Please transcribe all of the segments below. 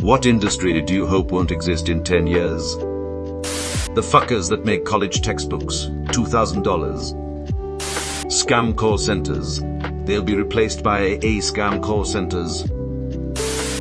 What industry do you hope won't exist in 10 years? The fuckers that make college textbooks, $2,000. Scam call centers. They'll be replaced by scam call centers.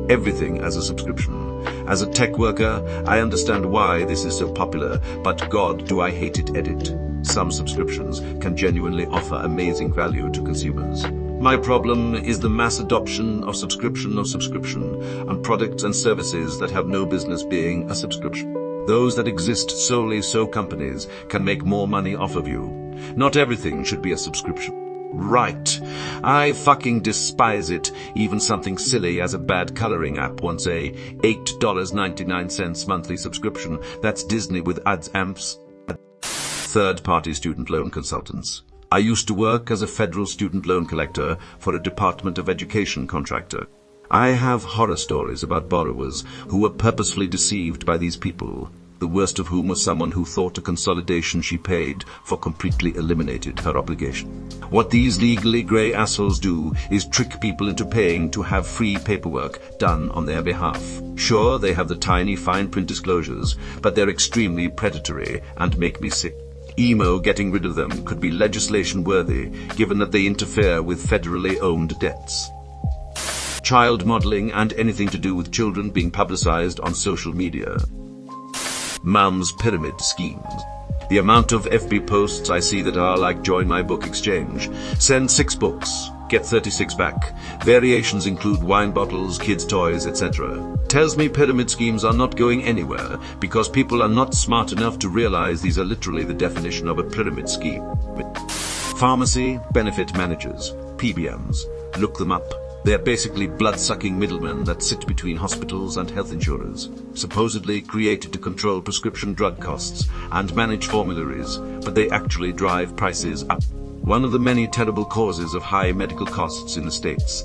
Everything as a subscription. As a tech worker, I understand why this is so popular, but God, do I hate it, edit. Some subscriptions can genuinely offer amazing value to consumers. My problem is the mass adoption of subscription on products and services that have no business being a subscription. Those that exist solely so companies can make more money off of you. Not everything should be a subscription. Right. I fucking despise it. Even something silly as a bad coloring app wants a $8.99 monthly subscription. That's Disney with ads amps. Third-party student loan consultants. I used to work as a federal student loan collector for a Department of Education contractor. I have horror stories about borrowers who were purposefully deceived by these people, the worst of whom was someone who thought a consolidation she paid for completely eliminated her obligation. What these legally grey assholes do is trick people into paying to have free paperwork done on their behalf. Sure, they have the tiny fine print disclosures, but they're extremely predatory and make me sick. Emo getting rid of them could be legislation worthy, given that they interfere with federally owned debts. Child modeling and anything to do with children being publicized on social media. Mum's pyramid schemes. The amount of FB posts I see that are like join my book exchange. Send 6 books, get 36 back. Variations include wine bottles, kids' toys, etc. Tells me pyramid schemes are not going anywhere because people are not smart enough to realize these are literally the definition of a pyramid scheme. Pharmacy benefit managers, PBMs. Look them up. They're basically blood-sucking middlemen that sit between hospitals and health insurers, supposedly created to control prescription drug costs and manage formularies, but they actually drive prices up. One of the many terrible causes of high medical costs in the States.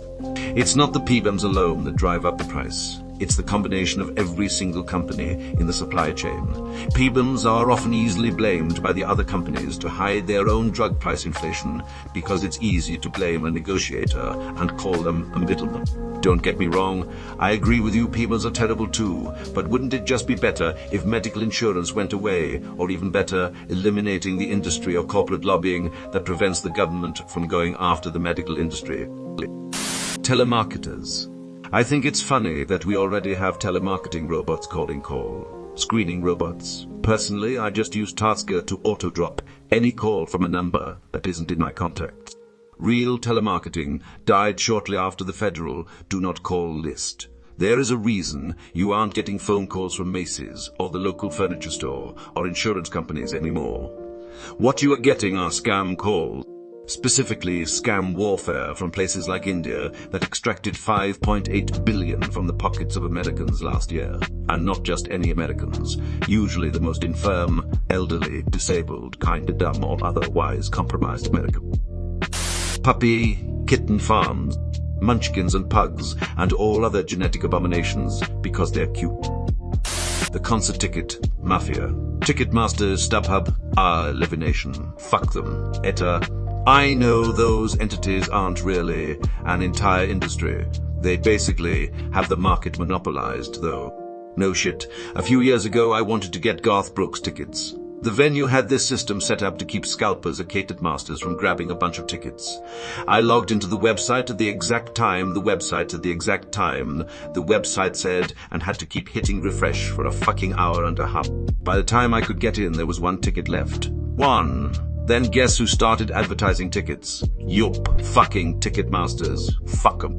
It's not the PBMs alone that drive up the price. It's the combination of every single company in the supply chain. PBMs are often easily blamed by the other companies to hide their own drug price inflation because it's easy to blame a negotiator and call them a middleman. Don't get me wrong, I agree with you, PBMs are terrible too, but wouldn't it just be better if medical insurance went away, or even better, eliminating the industry or corporate lobbying that prevents the government from going after the medical industry? Telemarketers. I think it's funny that we already have telemarketing robots calling call, screening robots. Personally, I just use Tasker to auto-drop any call from a number that isn't in my contacts. Real telemarketing died shortly after the federal do not call list. There is a reason you aren't getting phone calls from Macy's or the local furniture store or insurance companies anymore. What you are getting are scam calls. Specifically scam warfare from places like India that extracted $5.8 billion from the pockets of Americans last year. And not just any Americans, usually the most infirm, elderly, disabled, kinda dumb or otherwise compromised Americans. Puppy, kitten farms, munchkins and pugs, and all other genetic abominations because they're cute. The concert ticket mafia. Ticketmaster, StubHub, Elimination. Fuck them. ETA. I know those entities aren't really an entire industry. They basically have the market monopolized, though. No shit. A few years ago, I wanted to get Garth Brooks tickets. The venue had this system set up to keep scalpers or catered masters from grabbing a bunch of tickets. I logged into the website at the exact time, the website said, and had to keep hitting refresh for a fucking hour and a half. By the time I could get in, there was 1 ticket left. 1. Then guess who started advertising tickets? Yup, fucking Ticketmasters. Fuck 'em.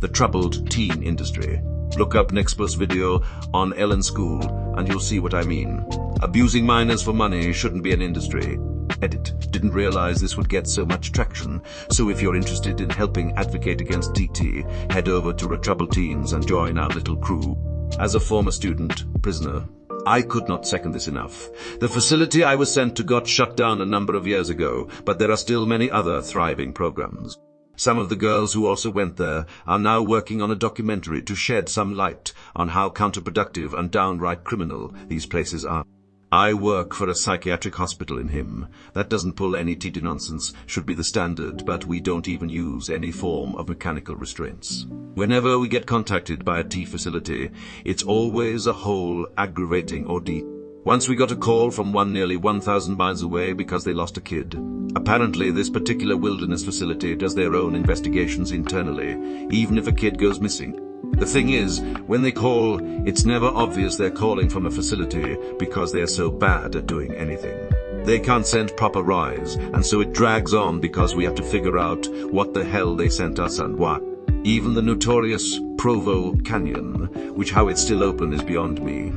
The troubled teen industry. Look up next post video on Ellen School and you'll see what I mean. Abusing minors for money shouldn't be an industry. Edit. Didn't realize this would get so much traction, so if you're interested in helping advocate against DT, head over to Troubled Teens and join our little crew. As a former student, prisoner, I could not second this enough. The facility I was sent to got shut down a number of years ago, but there are still many other thriving programs. Some of the girls who also went there are now working on a documentary to shed some light on how counterproductive and downright criminal these places are. I work for a psychiatric hospital in him. That doesn't pull any TT nonsense, should be the standard, but we don't even use any form of mechanical restraints. Whenever we get contacted by a T facility, it's always a whole aggravating ordeal. Once we got a call from one nearly 1,000 miles away because they lost a kid. Apparently, this particular wilderness facility does their own investigations internally, even if a kid goes missing. The thing is, when they call, it's never obvious they're calling from a facility because they're so bad at doing anything. They can't send proper RIs, and so it drags on because we have to figure out what the hell they sent us and why. Even the notorious Provo Canyon, which how it's still open is beyond me.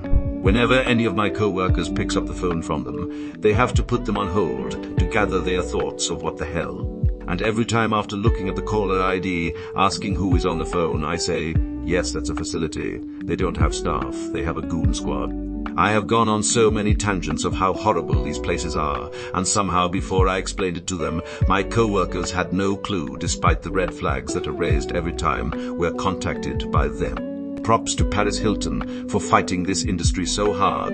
Whenever any of my co-workers picks up the phone from them, they have to put them on hold to gather their thoughts of what the hell. And every time after looking at the caller ID, asking who is on the phone, I say, yes, that's a facility. They don't have staff. They have a goon squad. I have gone on so many tangents of how horrible these places are, and somehow before I explained it to them, my co-workers had no clue despite the red flags that are raised every time we're contacted by them. Props to Paris Hilton for fighting this industry so hard.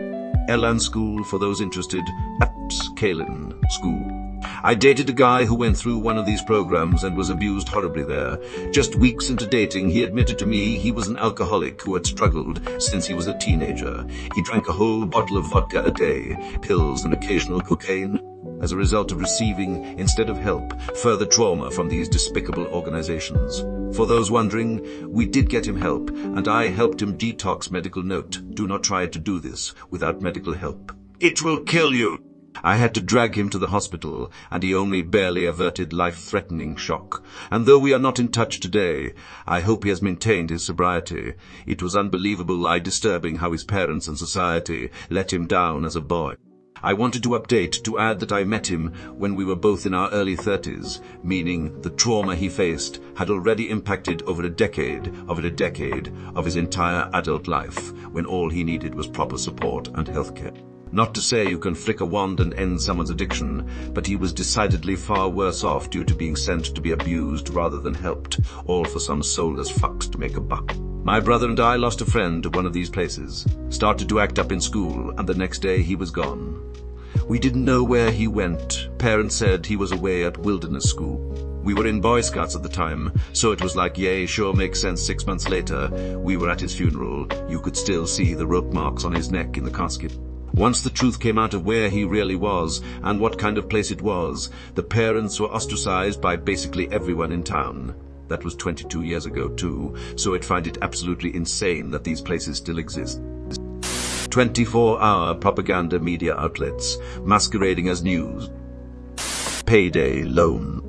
Elan School for those interested. Askreddit School. I dated a guy who went through one of these programs and was abused horribly there. Just weeks into dating, he admitted to me he was an alcoholic who had struggled since he was a teenager. He drank a whole bottle of vodka a day, pills and occasional cocaine, as a result of receiving, instead of help, further trauma from these despicable organizations. For those wondering, we did get him help, and I helped him detox. Medical note: do not try to do this without medical help. It will kill you. I had to drag him to the hospital, and he only barely averted life-threatening shock. And though we are not in touch today, I hope he has maintained his sobriety. It was unbelievably disturbing how his parents and society let him down as a boy. I wanted to update to add that I met him when we were both in our early 30s, meaning the trauma he faced had already impacted over a decade of his entire adult life, when all he needed was proper support and healthcare. Not to say you can flick a wand and end someone's addiction, but he was decidedly far worse off due to being sent to be abused rather than helped, all for some soulless fucks to make a buck. My brother and I lost a friend at one of these places, started to act up in school, and the next day he was gone. We didn't know where he went. Parents said he was away at wilderness school. We were in Boy Scouts at the time, so it was like, yay, sure makes sense. 6 months later, we were at his funeral. You could still see the rope marks on his neck in the casket. Once the truth came out of where he really was and what kind of place it was, the parents were ostracized by basically everyone in town. That was 22 years ago too, so I'd find it absolutely insane that these places still exist. 24-hour propaganda media outlets masquerading as news. Payday loan.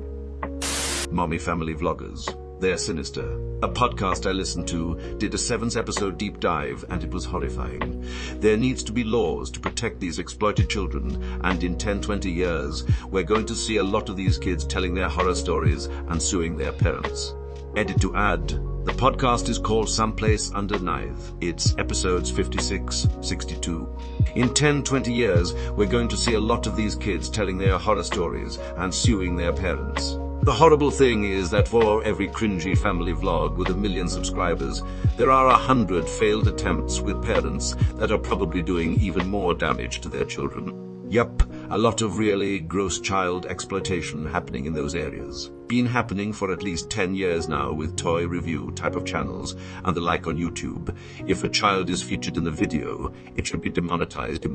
Mommy family vloggers. They're sinister. A podcast I listened to did a 7-episode deep dive, and it was horrifying. There needs to be laws to protect these exploited children, and in 10-20 years, we're going to see a lot of these kids telling their horror stories and suing their parents. Edit to add, the podcast is called Someplace Underneath. It's episodes 56, 62. In 10-20 years, we're going to see a lot of these kids telling their horror stories and suing their parents. The horrible thing is that for every cringy family vlog with 1 million subscribers, there are 100 failed attempts with parents that are probably doing even more damage to their children. Yup, a lot of really gross child exploitation happening in those areas. Been happening for at least 10 years now with toy review type of channels and the like on YouTube. If a child is featured in the video, it should be demonetized.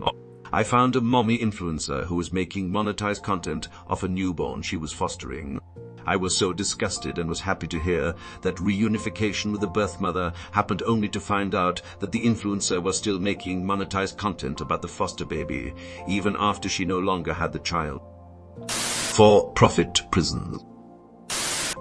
I found a mommy influencer who was making monetized content of a newborn she was fostering. I was so disgusted and was happy to hear that reunification with the birth mother happened only to find out that the influencer was still making monetized content about the foster baby, even after she no longer had the child. For-profit prisons.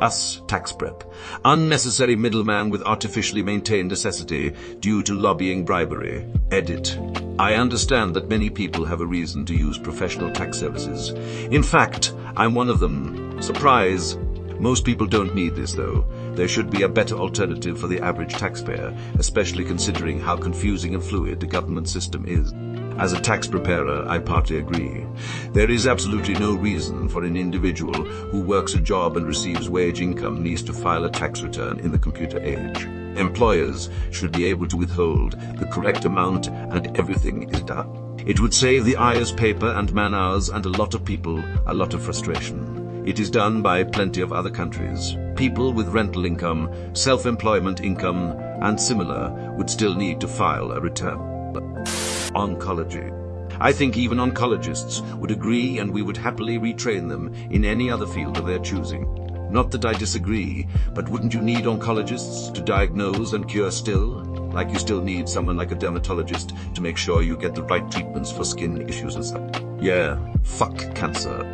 Us tax prep. Unnecessary middleman with artificially maintained necessity due to lobbying bribery. Edit. I understand that many people have a reason to use professional tax services. In fact, I'm one of them. Surprise! Most people don't need this though. There should be a better alternative for the average taxpayer, especially considering how confusing and fluid the government system is. As a tax preparer, I partly agree. There is absolutely no reason for an individual who works a job and receives wage income needs to file a tax return in the computer age. Employers should be able to withhold the correct amount and everything is done. It would save the IRS paper and man-hours and a lot of people a lot of frustration. It is done by plenty of other countries. people with rental income, self-employment income, and similar would still need to file a return. Oncology. I think even oncologists would agree, and we would happily retrain them in any other field of their choosing. Not that I disagree, but wouldn't you need oncologists to diagnose and cure still? Like you still need someone like a dermatologist to make sure you get the right treatments for skin issues and stuff. Yeah, fuck cancer.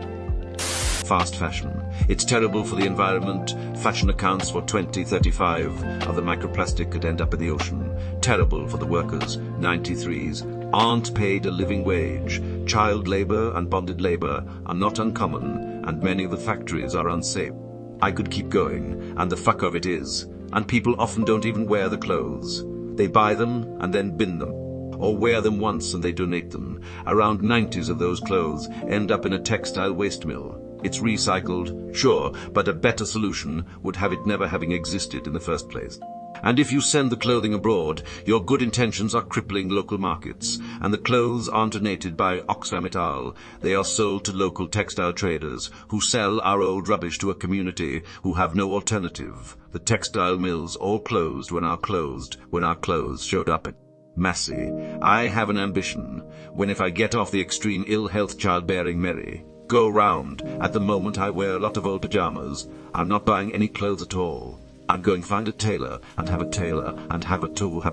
Fast fashion. It's terrible for the environment. Fashion accounts for 20-35 of the microplastic could end up in the ocean. Terrible for the workers. 93s aren't paid a living wage. Child labor and bonded labor are not uncommon, and many of the factories are unsafe. I could keep going, and the fuck of it is. And people often don't even wear the clothes. They buy them and then bin them, or wear them once and they donate them. Around 90s of those clothes end up in a textile waste mill. It's recycled, sure, but a better solution would have it never having existed in the first place. And if you send the clothing abroad, your good intentions are crippling local markets, and the clothes aren't donated by Oxfam. They are sold to local textile traders, who sell our old rubbish to a community who have no alternative. The textile mills all closed when our clothes showed up at Massey. I have an ambition, when if I get off the extreme ill health childbearing merry go round, at the moment I wear a lot of old pajamas. I'm not buying any clothes at all. I'm going to find a tailor and have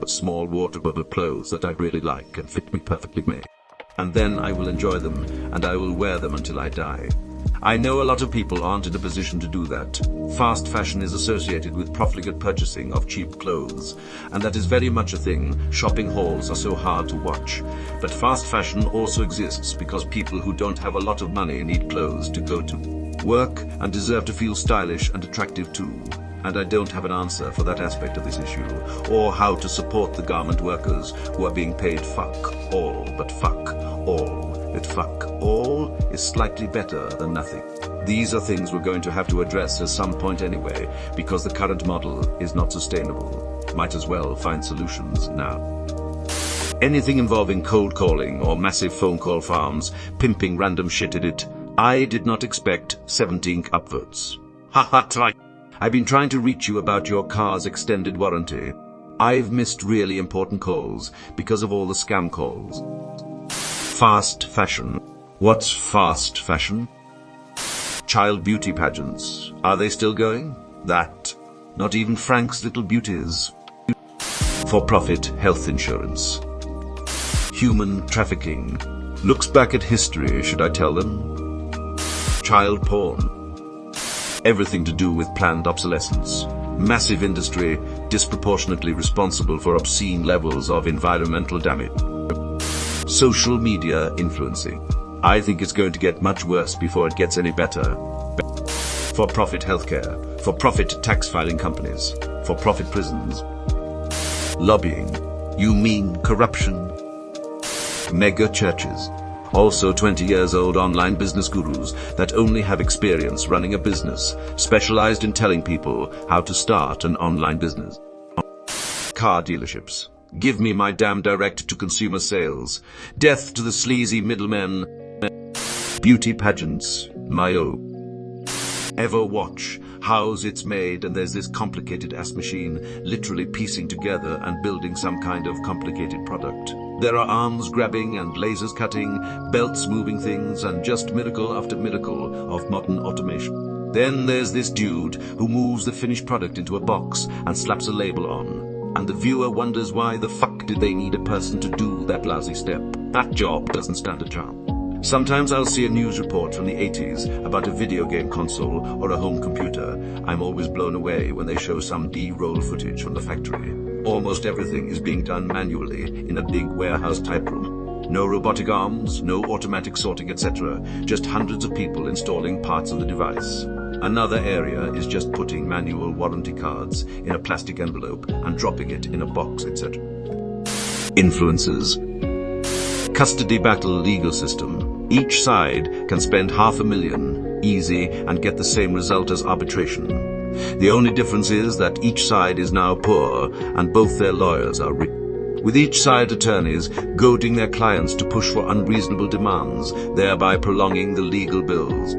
a small wardrobe of clothes that I really like and fit me perfectly made. And then I will enjoy them, and I will wear them until I die. I know a lot of people aren't in a position to do that. Fast fashion is associated with profligate purchasing of cheap clothes, and that is very much a thing. Shopping halls are so hard to watch. But fast fashion also exists because people who don't have a lot of money need clothes to go to work and deserve to feel stylish and attractive too. And I don't have an answer for that aspect of this issue, or how to support the garment workers who are being paid fuck all, but fuck all. But fuck all is slightly better than nothing. These are things we're going to have to address at some point anyway, because the current model is not sustainable. Might as well find solutions now. Anything involving cold calling or massive phone call farms, pimping random shit in it, I did not expect 17 upvotes. Haha, try. I've been trying to reach you about your car's extended warranty. I've missed really important calls because of all the scam calls. Fast fashion. What's fast fashion? Child beauty pageants. Are they still going? That. Not even Frank's Little Beauties. For-profit health insurance. Human trafficking. Looks back at history, should I tell them? Child porn. Everything to do with planned obsolescence. Massive industry, disproportionately responsible for obscene levels of environmental damage. Social media influencing. I think it's going to get much worse before it gets any better. For-profit healthcare, for-profit tax filing companies, for-profit prisons. Lobbying. You mean corruption? Mega churches. Also 20 years old online business gurus that only have experience running a business, specialized in telling people how to start an online business. Car dealerships. Give me my damn direct-to-consumer sales. Death to the sleazy middlemen. Beauty pageants. Ever watch how's it's made, and there's this complicated ass machine literally piecing together and building some kind of complicated product. There are arms grabbing and lasers cutting, belts moving things, and just miracle after miracle of modern automation. Then there's this dude who moves the finished product into a box and slaps a label on. And the viewer wonders why the fuck did they need a person to do that lousy step. That job doesn't stand a chance. Sometimes I'll see a news report from the 80s about a video game console or a home computer. I'm always blown away when they show some D-roll footage from the factory. Almost everything is being done manually in a big warehouse-type room. No robotic arms, no automatic sorting, etc. Just hundreds of people installing parts of the device. Another area is just putting manual warranty cards in a plastic envelope and dropping it in a box, etc. Influencers. Custody battle legal system. Each side can spend $500,000 easy and get the same result as arbitration. The only difference is that each side is now poor and both their lawyers are rich, with each side attorneys goading their clients to push for unreasonable demands, thereby prolonging the legal bills.